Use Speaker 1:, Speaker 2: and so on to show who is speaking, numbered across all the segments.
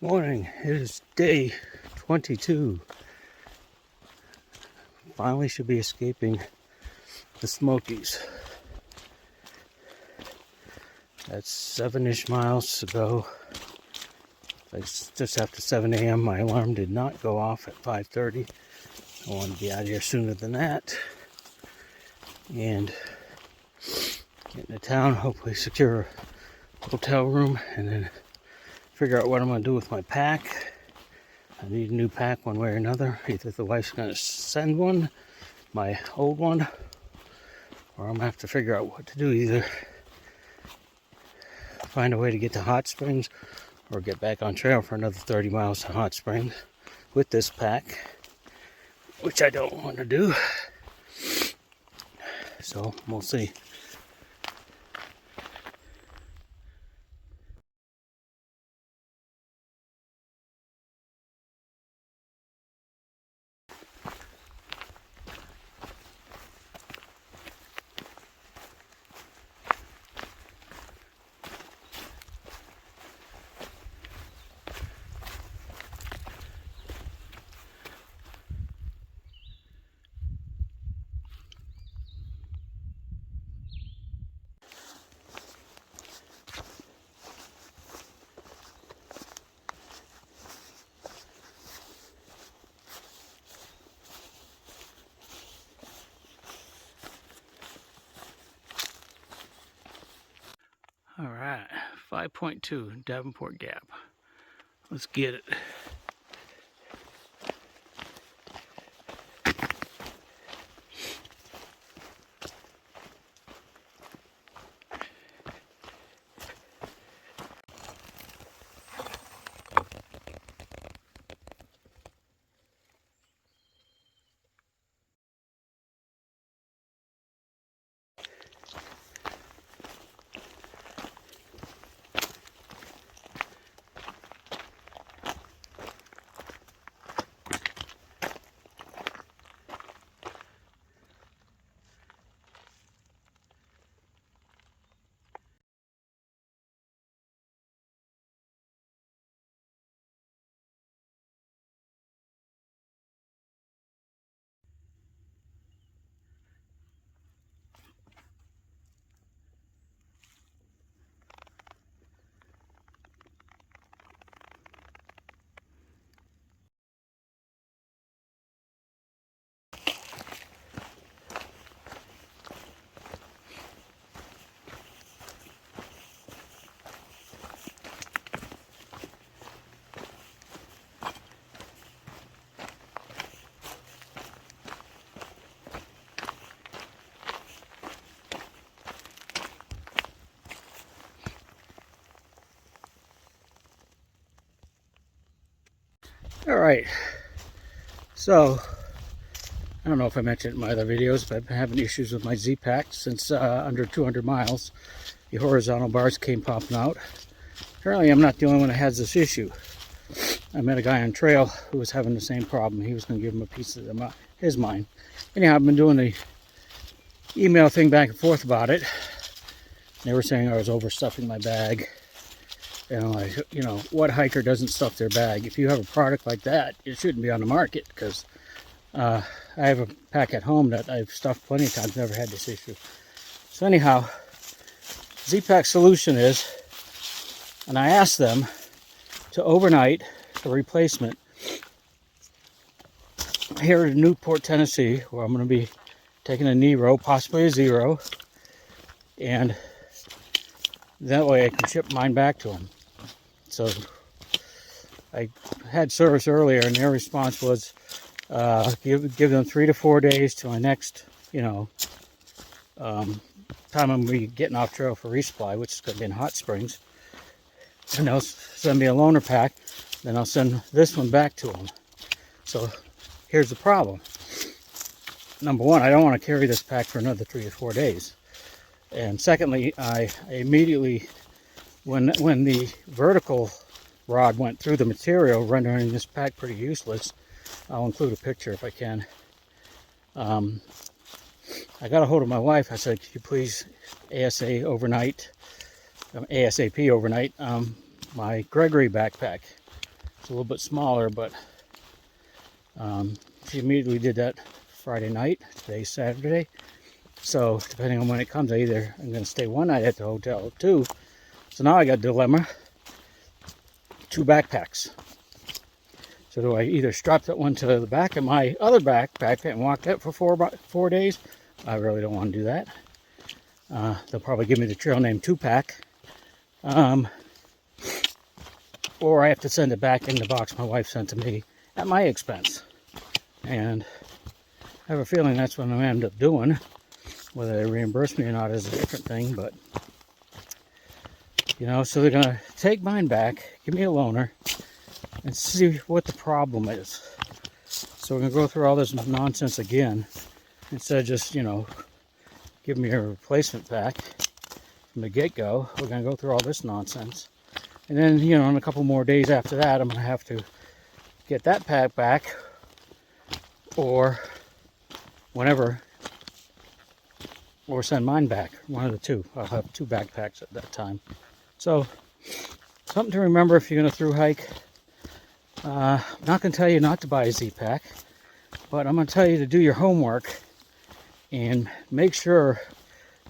Speaker 1: Morning, it is day 22. Finally should be escaping the Smokies. That's 7-ish miles to go. It's just after 7 a.m. My alarm did not go off at 5:30. I wanted to be out of here sooner than that. And get into town, hopefully secure a hotel room, and then figure out what I'm going to do with my pack. I need a new pack one way or another. Either the wife's going to send one, my old one, or I'm going to have to figure out what to do. Either find a way to get to Hot Springs or get back on trail for another 30 miles to Hot Springs with this pack, which I don't want to do. So we'll see. All right, 5.2 Davenport Gap. Let's get it. All right, so I don't know if I mentioned it in my other videos, but I've been having issues with my Z-Pack since under 200 miles. The horizontal bars came popping out. Apparently I'm not the only one that has this issue. I met a guy on trail who was having the same problem. He was going to give him a piece of his mind. Anyhow, I've been doing the email thing back and forth about it. They were saying I was overstuffing my bag. And I'm like, you know, what hiker doesn't stuff their bag? If you have a product like that, it shouldn't be on the market, because I have a pack at home that I've stuffed plenty of times, never had this issue. So anyhow, Z-Pack solution is, and I asked them to overnight a replacement here in Newport, Tennessee, where I'm going to be taking a Nero, possibly a Zero, and that way I can ship mine back to them. So I had service earlier, and their response was give them 3 to 4 days to my next, time I'm going to be getting off trail for resupply, which is going to be in Hot Springs. And they'll send me a loaner pack, then I'll send this one back to them. So here's the problem. Number one, I don't want to carry this pack for another 3 to 4 days. And secondly, I immediately, when the vertical rod went through the material, rendering this pack pretty useless, I'll include a picture if I can. I got a hold of my wife. I said, could you please ASAP overnight my Gregory backpack. It's a little bit smaller, but she immediately did that Friday night. Today's Saturday. So depending on when it comes, I'm going to stay one night at the hotel or two. So now I got a dilemma. 2 backpacks. So do I either strap that one to the back of my other backpack and walk that for 4 days? I really don't want to do that. They'll probably give me the trail name 2-pack. Or I have to send it back in the box my wife sent to me at my expense. And I have a feeling that's what I'm going to end up doing. Whether they reimburse me or not is a different thing, but you know, so they're going to take mine back, give me a loaner, and see what the problem is. So we're going to go through all this nonsense again, instead of just, you know, giving me a replacement pack from the get-go. We're going to go through all this nonsense. And then, you know, in a couple more days after that, I'm going to have to get that pack back, or whenever, or send mine back. One of the two. I'll have 2 backpacks at that time. So, something to remember if you're going to through hike. I'm not going to tell you not to buy a Z-Pack, but I'm going to tell you to do your homework and make sure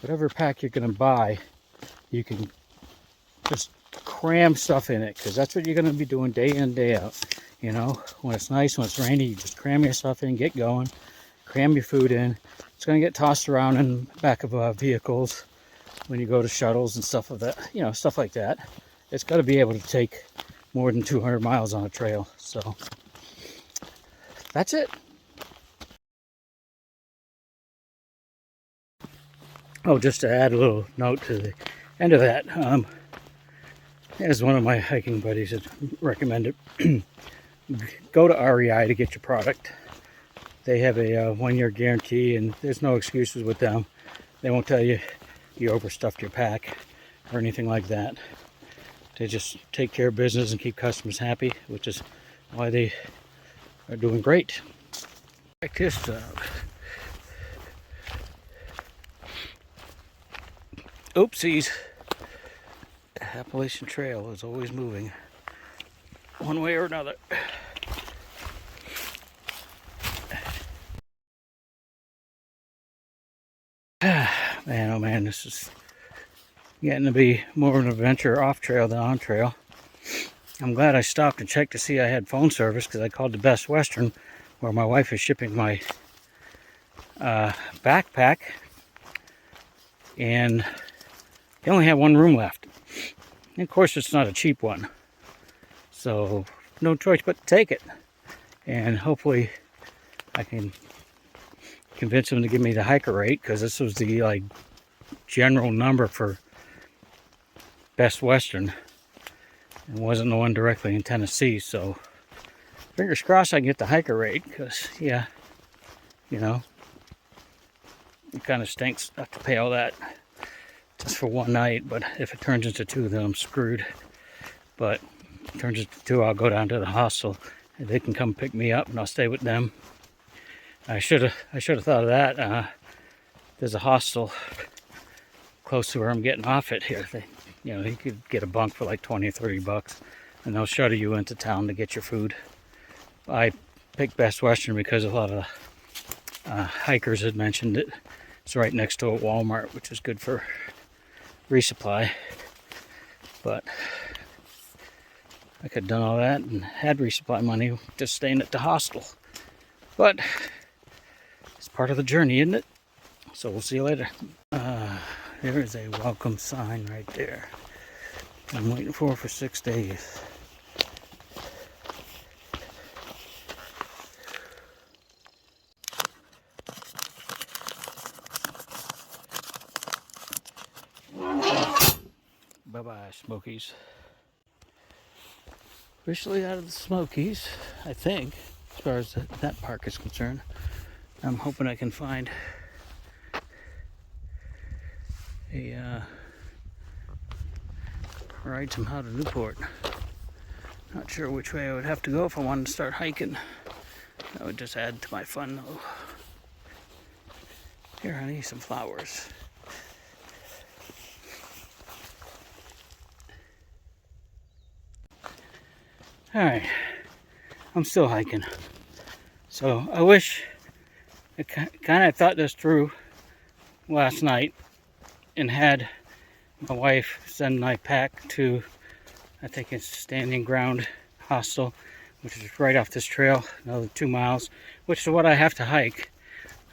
Speaker 1: whatever pack you're going to buy, you can just cram stuff in it, because that's what you're going to be doing day in, day out. You know, when it's nice, when it's rainy, you just cram your stuff in, get going, cram your food in. It's going to get tossed around in the back of vehicles when you go to shuttles and stuff of that, you know, stuff like that. It's got to be able to take more than 200 miles on a trail. So that's it. Oh, just to add a little note to the end of that, as one of my hiking buddies had recommended, go to REI to get your product. They have a 1-year guarantee, and there's no excuses with them. They won't tell you you overstuffed your pack or anything like that. They just take care of business and keep customers happy, which is why they are doing great. Check this out. Oopsies. Appalachian Trail is always moving, one way or another. Man, oh man, this is getting to be more of an adventure off trail than on trail. I'm glad I stopped and checked to see I had phone service, because I called the Best Western where my wife is shipping my backpack, and they only have 1 room left. And of course, it's not a cheap one, so no choice but to take it. And hopefully I can convince them to give me the hiker rate, because this was the like general number for Best Western. It wasn't the one directly in Tennessee, so fingers crossed I can get the hiker rate, because yeah, you know, it kind of stinks not to pay all that just for 1 night. But if it turns into 2, then I'm screwed. But if it turns into 2, I'll go down to the hostel and they can come pick me up, and I'll stay with them. I should have thought of that. There's a hostel close to where I'm getting off it here. You know, you could get a bunk for like 20 or 30 bucks, and they'll shuttle you into town to get your food. I picked Best Western because a lot of hikers had mentioned it. It's right next to a Walmart, which is good for resupply. But I could have done all that and had resupply money just staying at the hostel. But it's part of the journey, isn't it? So we'll see you later. There is a welcome sign right there. I'm waiting for 6 days. Bye-bye, Smokies. Officially out of the Smokies, I think, as far as that park is concerned. I'm hoping I can find a ride somehow to Newport. Not sure which way I would have to go if I wanted to start hiking. That would just add to my fun though. Here, honey, some flowers. Alright, I'm still hiking. So I wish I kind of thought this through last night and had my wife send my pack to, I think it's Standing Ground Hostel, which is right off this trail, another 2 miles, which is what I have to hike.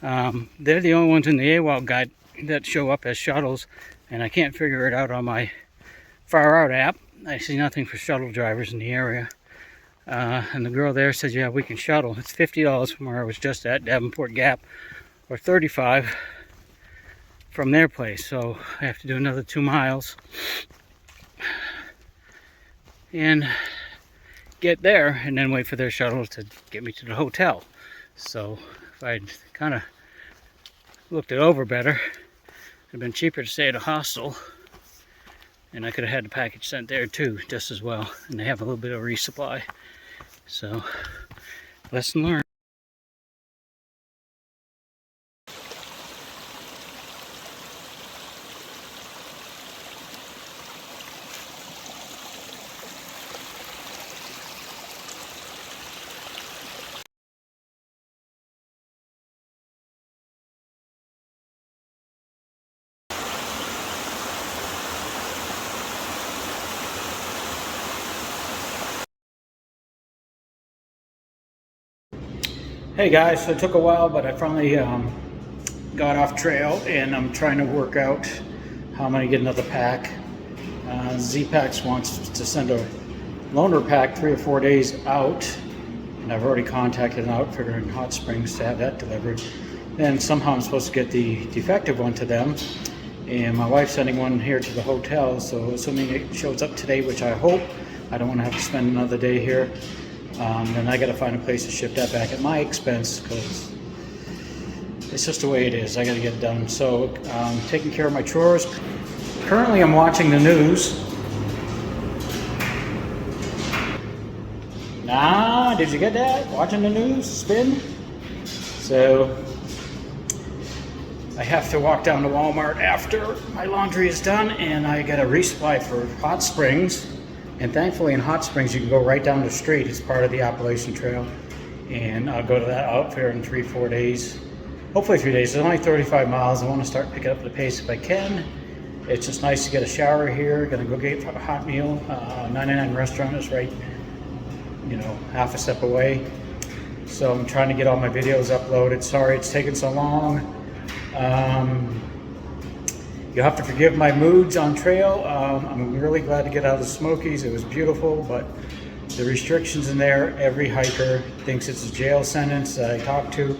Speaker 1: They're the only ones in the AWOL guide that show up as shuttles, and I can't figure it out on my Far Out app. I see nothing for shuttle drivers in the area. And the girl there says, yeah, we can shuttle. It's $50 from where I was just at, Davenport Gap, or $35 from their place. So I have to do another 2 miles and get there and then wait for their shuttle to get me to the hotel. So if I'd kind of looked it over better, it would have been cheaper to stay at a hostel, and I could have had the package sent there too, just as well. And they have a little bit of resupply. So, lesson learned. Hey guys, so it took a while, but I finally got off trail, and I'm trying to work out how I'm going to get another pack. Z-Packs wants to send a loaner pack 3 or 4 days out, and I've already contacted an outfitter in Hot Springs to have that delivered. Then somehow I'm supposed to get the defective one to them, and my wife's sending one here to the hotel, so assuming it shows up today, which I hope, I don't want to have to spend another day here. Then I got to find a place to ship that back at my expense, because it's just the way it is. I got to get it done. So taking care of my chores. Currently I'm watching the news. Nah, did you get that? Watching the news, spin. So I have to walk down to Walmart after my laundry is done, and I got a resupply for Hot Springs. And thankfully in Hot Springs you can go right down the street. It's part of the Appalachian Trail. And I'll go to that outfitter in 3-4 days. Hopefully 3 days. It's only 35 miles. I want to start picking up the pace if I can. It's just nice to get a shower here. Gonna go get a hot meal. 99 restaurant is right, half a step away. So I'm trying to get all my videos uploaded. Sorry it's taken so long. You'll have to forgive my moods on trail. I'm really glad to get out of the Smokies. It was beautiful, but the restrictions in there, every hiker thinks it's a jail sentence that I talked to,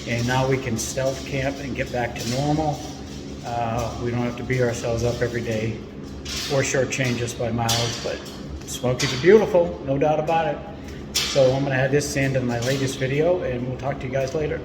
Speaker 1: and now we can stealth camp and get back to normal. We don't have to beat ourselves up every day or shortchange us by miles, but Smokies are beautiful, no doubt about it. So I'm gonna add this to the end of my latest video, and we'll talk to you guys later.